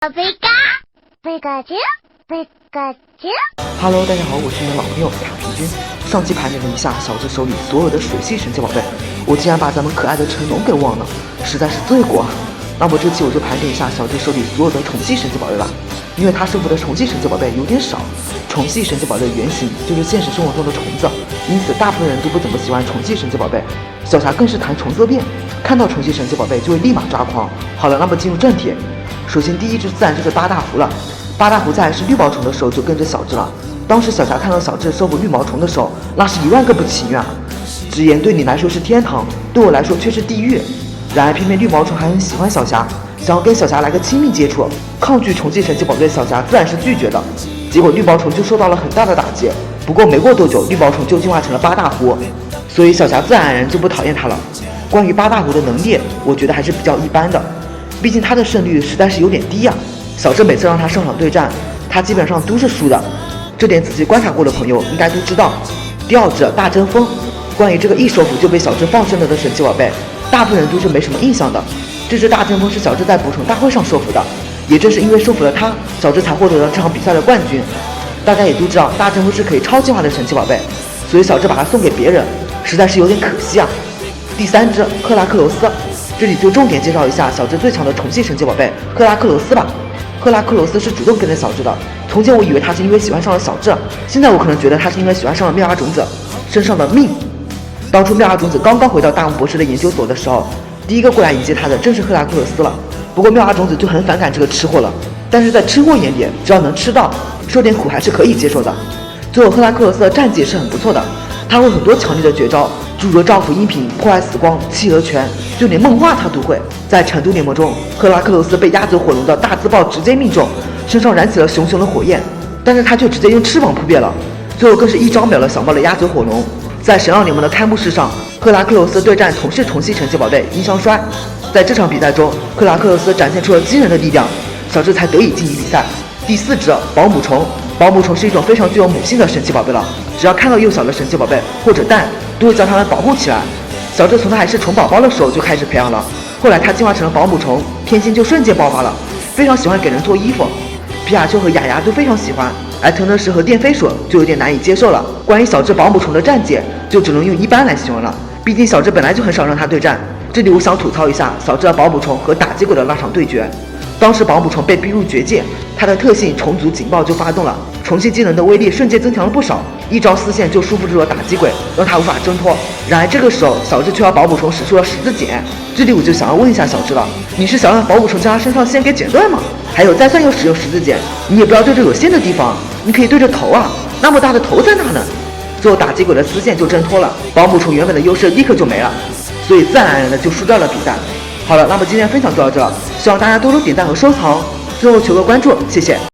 贝卡，贝卡丘，贝卡丘。Hello， 大家好，我是你的老朋友卡皮君。上期盘点了一下小智手里所有的水系神奇宝贝，我竟然把咱们可爱的成龙给忘了，实在是罪过。那么这期我就盘点一下小智手里所有的宠系神奇宝贝吧，因为他收服的宠系神奇宝贝有点少。宠系神奇宝贝的原型就是现实生活中的虫子，因此大部分人都不怎么喜欢宠系神奇宝贝。小霞更是谈重色变，看到宠系神奇宝贝就会立马抓狂。好了，那么进入正题。首先第一只自然就是八大狐了。八大狐在还是绿毛虫的时候就跟着小智了。当时小霞看到小智收服绿毛虫的时候，那是10000个不情愿啊！直言对你来说是天堂，对我来说却是地狱。然而偏偏绿毛虫还很喜欢小霞，想要跟小霞来个亲密接触。抗拒宠系神奇宝贝的小霞自然是拒绝的，结果绿毛虫就受到了很大的打击。不过没过多久，绿毛虫就进化成了八大狐，所以小霞自然而然就不讨厌它了。关于八大狐的能力，我觉得还是比较一般的，毕竟它的胜率实在是有点低啊。小智每次让他上场对战，他基本上都是输的，这点仔细观察过的朋友应该都知道。第二只大针锋，关于这个一收服就被小智放生了的神奇宝贝，大部分人都是没什么印象的。这只大针锋是小智在捕虫大会上收服的，也正是因为收服了它，小智才获得了这场比赛的冠军。大家也都知道大针锋是可以超进化的神奇宝贝，所以小智把它送给别人，实在是有点可惜啊。第三只赫拉克罗斯，这里就重点介绍一下小智最强的宠系神奇宝贝赫拉克罗斯吧。赫拉克罗斯是主动跟着小智的，从前我以为他是因为喜欢上了小智，现在我可能觉得他是因为喜欢上了妙蛙种子身上的命。当初妙蛙种子刚刚回到大王博士的研究所的时候，第一个过来迎接他的正是赫拉克罗斯了。不过妙蛙种子就很反感这个吃货了，但是在吃货眼里，只要能吃到，受点苦还是可以接受的。最后赫拉克罗斯的战绩也是很不错的，他会很多强力的绝招，诸如照拂音频、破坏死光、企鹅拳，就连梦话他都会。在成都联盟中，赫拉克罗斯被压走火龙的大自爆直接命中，身上燃起了熊熊的火焰，但是他却直接用翅膀扑灭了，最后更是一招秒了小猫的压走火龙。在神奥联盟的开幕式上，赫拉克罗斯对战同是宠系神奇宝贝音箱衰，在这场比赛中，赫拉克罗斯展现出了惊人的力量，小智才得以晋级比赛。第四只保姆虫，保姆虫是一种非常具有母性的神奇宝贝了，只要看到幼小的神奇宝贝或者蛋，都会将它们保护起来。小智从它还是虫宝宝的时候就开始培养了，后来它进化成了保姆虫，天性就瞬间爆发了，非常喜欢给人做衣服。皮卡丘和雅雅都非常喜欢，而腾腾石和电飞鼠就有点难以接受了。关于小智保姆虫的战绩，就只能用一般来形容了，毕竟小智本来就很少让它对战。这里我想吐槽一下小智的保姆虫和打击鬼的那场对决。当时保姆虫被逼入绝境，它的特性虫族警报就发动了，虫系技能的威力瞬间增强了不少，一招丝线就束缚住了打击鬼，让他无法挣脱。然而这个时候小智却要保姆虫使出了十字剪，这里我就想要问一下小智了，你是想让保姆虫将他身上线给剪断吗？还有再算又使用十字剪，你也不要对着有线的地方，你可以对着头啊，那么大的头在哪呢？最后打击鬼的丝线就挣脱了，保姆虫原本的优势立刻就没了，所以自然而然的就输掉了比赛。好了，那么今天分享就到这了，希望大家多多点赞和收藏，最后求个关注，谢谢。